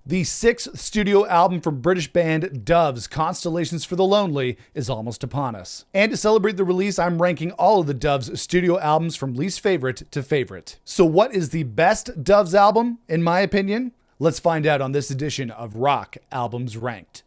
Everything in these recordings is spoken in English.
The sixth studio album from British band Dove's, Constellations for the Lonely, is almost upon us. And to celebrate the release, I'm ranking all of the Dove's studio albums from least favorite to favorite. So what is the best Dove's album, in my opinion? Let's find out on this edition of Rock Albums Ranked.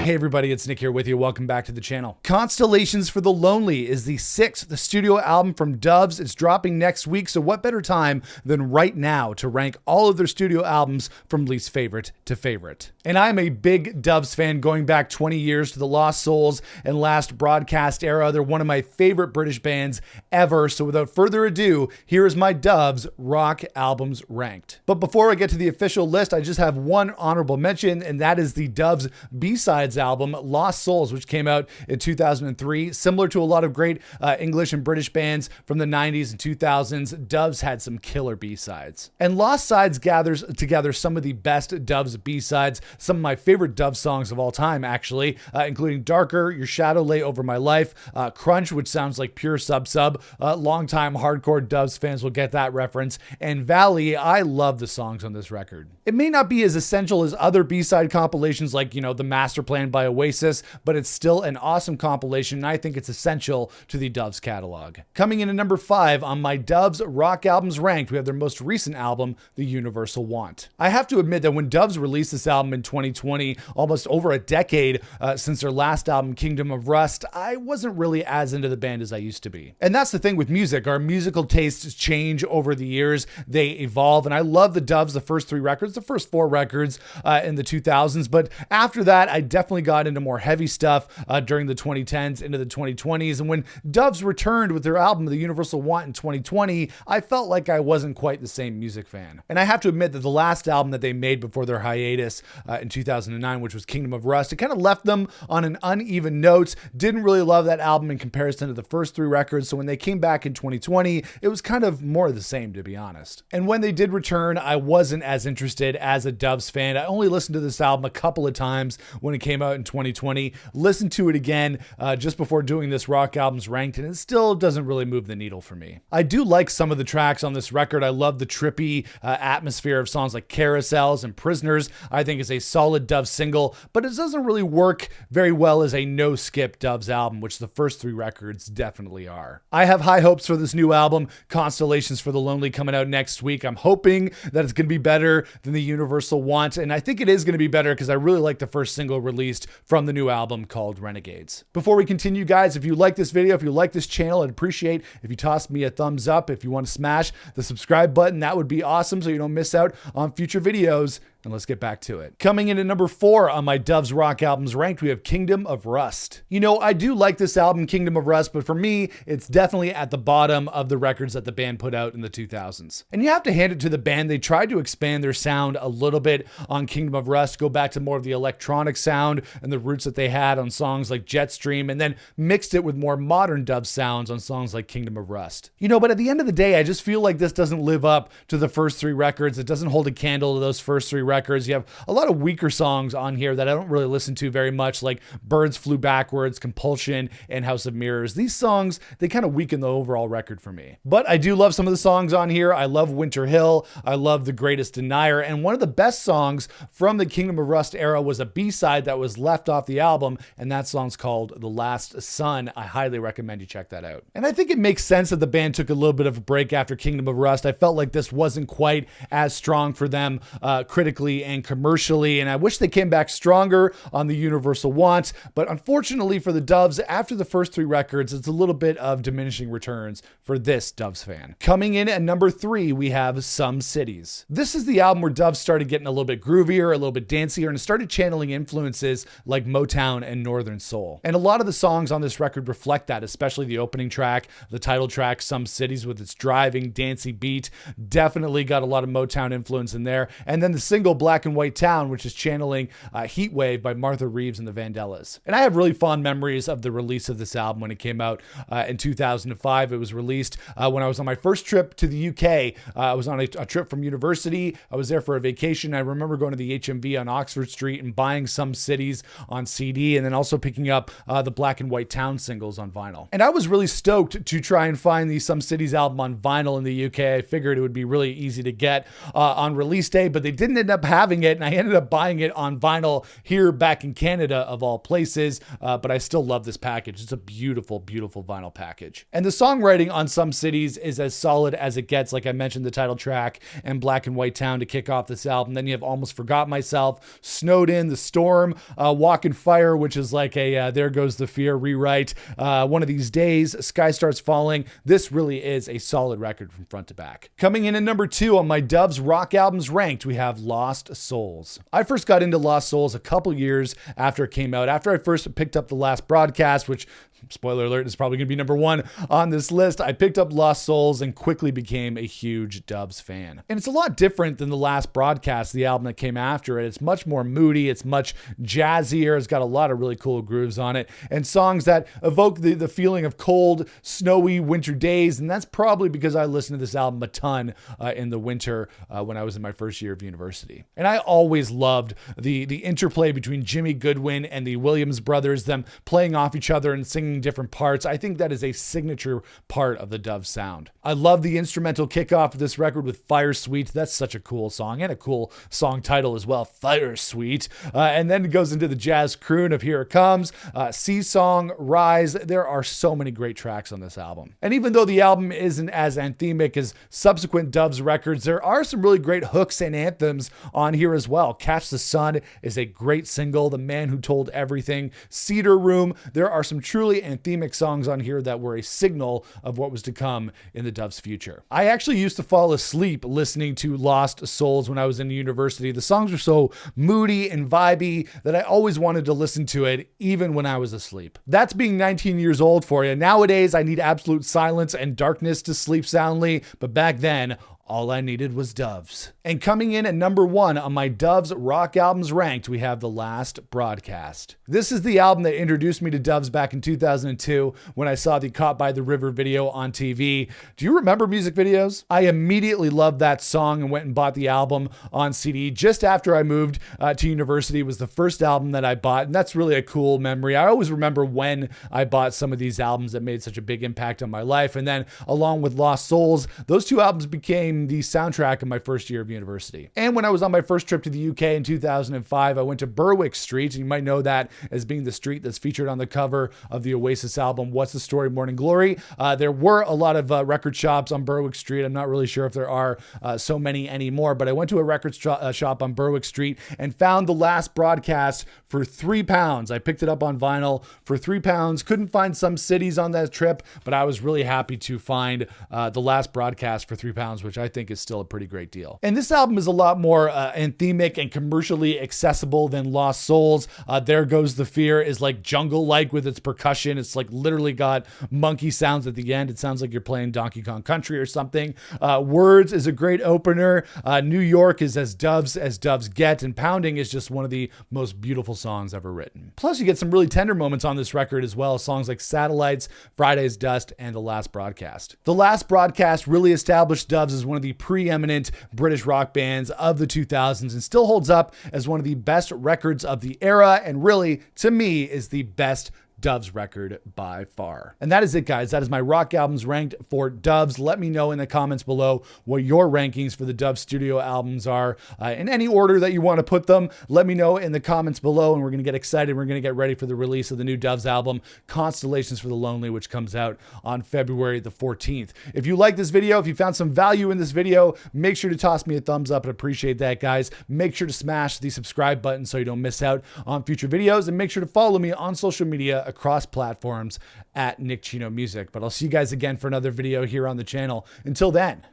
Hey everybody, it's Nick here with you. Welcome back to the channel. Constellations for the Lonely is the sixth studio album from Dove's. It's dropping next week, so what better time than right now to rank all of their studio albums from least favorite to favorite. And I'm a big Dove's fan going back 20 years to the Lost Souls and Last Broadcast era. They're one of my favorite British bands ever, so without further ado, here is my Dove's Rock Albums Ranked. But before I get to the official list, I just have one honorable mention, and that is the Dove's B-Sides album Lost Souls, which came out in 2003. Similar to a lot of great English and British bands from the 90s and 2000s, Dove's had some killer B-sides. And Lost Sides gathers together some of the best Dove's B-sides, some of my favorite Dove songs of all time, actually, including Darker, Your Shadow Lay Over My Life, Crunch, which sounds like pure sub-sub. Longtime hardcore Dove's fans will get that reference. And Valley, I love the songs on this record. It may not be as essential as other B-side compilations like, the Master Plan by Oasis, but it's still an awesome compilation, and I think it's essential to the Dove's catalog. Coming in at number 5 on my Dove's Rock Albums Ranked, we have their most recent album, The Universal Want. I have to admit that when Dove's released this album in 2020, almost over a decade since their last album, Kingdom of Rust, I wasn't really as into the band as I used to be. And that's the thing with music. Our musical tastes change over the years. They evolve, and I love the Dove's, the first 3 records, the first 4 records in the 2000s, but after that, I definitely got into more heavy stuff during the 2010s into the 2020s. And when Dove's returned with their album, The Universal Want, in 2020, I felt like I wasn't quite the same music fan. And I have to admit that the last album that they made before their hiatus in 2009, which was Kingdom of Rust, it kind of left them on an uneven note. Didn't really love that album in comparison to the first 3 records. So when they came back in 2020, it was kind of more of the same, to be honest. And when they did return, I wasn't as interested as a Dove's fan. I only listened to this album a couple of times when it came out in 2020, listened to it again just before doing this Rock Albums Ranked, and it still doesn't really move the needle for me. I do like some of the tracks on this record. I love the trippy atmosphere of songs like Carousels and Prisoners. I think it's a solid Dove single, but it doesn't really work very well as a no-skip Dove's album, which the first 3 records definitely are. I have high hopes for this new album, Constellations for the Lonely, coming out next week. I'm hoping that it's going to be better than The Universal Want, and I think it is going to be better because I really like the first single released from the new album called Renegades. Before we continue, guys, if you like this video, if you like this channel, I'd appreciate if you toss me a thumbs up. If you want to smash the subscribe button, that would be awesome so you don't miss out on future videos. And let's get back to it. Coming in at number 4 on my Dove's Rock Albums Ranked, we have Kingdom of Rust. I do like this album, Kingdom of Rust, but for me, it's definitely at the bottom of the records that the band put out in the 2000s. And you have to hand it to the band. They tried to expand their sound a little bit on Kingdom of Rust, go back to more of the electronic sound and the roots that they had on songs like Jetstream, and then mixed it with more modern Dove sounds on songs like Kingdom of Rust. But at the end of the day, I just feel like this doesn't live up to the first 3 records. It doesn't hold a candle to those first 3 records. You have a lot of weaker songs on here that I don't really listen to very much, like Birds Flew Backwards, Compulsion, and House of Mirrors. These songs, they kind of weaken the overall record for me. But I do love some of the songs on here. I love Winter Hill. I love The Greatest Denier. And one of the best songs from the Kingdom of Rust era was a B-side that was left off the album, and that song's called The Last Sun. I highly recommend you check that out. And I think it makes sense that the band took a little bit of a break after Kingdom of Rust. I felt like this wasn't quite as strong for them critically and commercially, and I wish they came back stronger on The Universal Want, but unfortunately for the Doves, after the first 3 records, it's a little bit of diminishing returns for this Doves fan. Coming in at number 3, we have Some Cities. This is the album where Doves started getting a little bit groovier, a little bit dancier, and started channeling influences like Motown and Northern Soul. And a lot of the songs on this record reflect that, especially the opening track, the title track, Some Cities, with its driving, dancey beat, definitely got a lot of Motown influence in there. And then the single single Black and White Town, which is channeling Heat Wave by Martha Reeves and the Vandellas. And I have really fond memories of the release of this album when it came out in 2005. It was released when I was on my first trip to the UK. I was on a trip from university. I was there for a vacation. I remember going to the HMV on Oxford Street and buying Some Cities on CD, and then also picking up the Black and White Town singles on vinyl. And I was really stoked to try and find the Some Cities album on vinyl in the UK. I figured it would be really easy to get on release day, but they didn't end up having it, and I ended up buying it on vinyl here back in Canada, of all places. But I still love this package. It's a beautiful, beautiful vinyl package. And the songwriting on Some Cities is as solid as it gets. Like I mentioned, the title track and Black and White Town to kick off this album. Then you have Almost Forgot Myself, Snowed In, The Storm, Walk in Fire, which is like a There Goes the Fear rewrite. One of These Days, Sky Starts Falling. This really is a solid record from front to back. Coming in at number 2 on my Doves rock albums ranked, we have Lost Souls. I first got into Lost Souls a couple years after it came out, after I first picked up The Last Broadcast, which, spoiler alert, is probably going to be number 1 on this list. I picked up Lost Souls and quickly became a huge Doves fan. And it's a lot different than The Last Broadcast, the album that came after it. It's much more moody. It's much jazzier. It's got a lot of really cool grooves on it and songs that evoke the feeling of cold, snowy winter days. And that's probably because I listened to this album a ton in the winter when I was in my first year of university. And I always loved the interplay between Jimmy Goodwin and the Williams brothers, them playing off each other and singing different parts. I think that is a signature part of the Doves sound. I love the instrumental kickoff of this record with Fire Sweet. That's such a cool song and a cool song title as well, Fire Sweet. And then it goes into the jazz croon of Here It Comes, Sea Song, Rise. There are so many great tracks on this album. And even though the album isn't as anthemic as subsequent Doves records, there are some really great hooks and anthems on here as well. Catch the Sun is a great single. The Man Who Told Everything, Cedar Room. There are some truly anthemic songs on here that were a signal of what was to come in the Doves' future. I actually used to fall asleep listening to Lost Souls when I was in university. The songs were so moody and vibey that I always wanted to listen to it even when I was asleep. That's being 19 years old for you. Nowadays, I need absolute silence and darkness to sleep soundly, but back then, all I needed was Doves. And coming in at number 1 on my Doves rock albums ranked, we have The Last Broadcast. This is the album that introduced me to Doves back in 2002 when I saw the Caught by the River video on TV. Do you remember music videos? I immediately loved that song and went and bought the album on CD just after I moved to university. It was the first album that I bought, and that's really a cool memory. I always remember when I bought some of these albums that made such a big impact on my life. And then along with Lost Souls, those two albums became the soundtrack of my first year of university. And when I was on my first trip to the UK in 2005, I went to Berwick Street. You might know that as being the street that's featured on the cover of the Oasis album, What's the Story, Morning Glory. There were a lot of record shops on Berwick Street. I'm not really sure if there are so many anymore, but I went to a record shop on Berwick Street and found The Last Broadcast for £3. I picked it up on vinyl for £3. Couldn't find Some Cities on that trip, but I was really happy to find The Last Broadcast for £3, which I think is still a pretty great deal. And this album is a lot more anthemic and commercially accessible than Lost Souls. There Goes the Fear is like jungle-like with its percussion. It's like literally got monkey sounds at the end. It sounds like you're playing Donkey Kong Country or something. Words is a great opener. New York is as Doves get, and Pounding is just one of the most beautiful songs ever written. Plus, you get some really tender moments on this record as well. Songs like Satellites, Friday's Dust, and The Last Broadcast. The Last Broadcast really established Doves as one of the preeminent British rock bands of the 2000s and still holds up as one of the best records of the era, and really, to me, is the best Doves record by far. And that is it, guys. That is my rock albums ranked for Doves. Let me know in the comments below what your rankings for the Doves studio albums are in any order that you want to put them. Let me know in the comments below, and we're going to get excited. We're going to get ready for the release of the new Doves album, Constellations for the Lonely, which comes out on February the 14th. If you like this video, if you found some value in this video, make sure to toss me a thumbs up. I'd appreciate that, guys. Make sure to smash the subscribe button so you don't miss out on future videos, and make sure to follow me on social media across platforms at Nick Chino Music. But I'll see you guys again for another video here on the channel. Until then,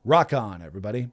rock on, everybody.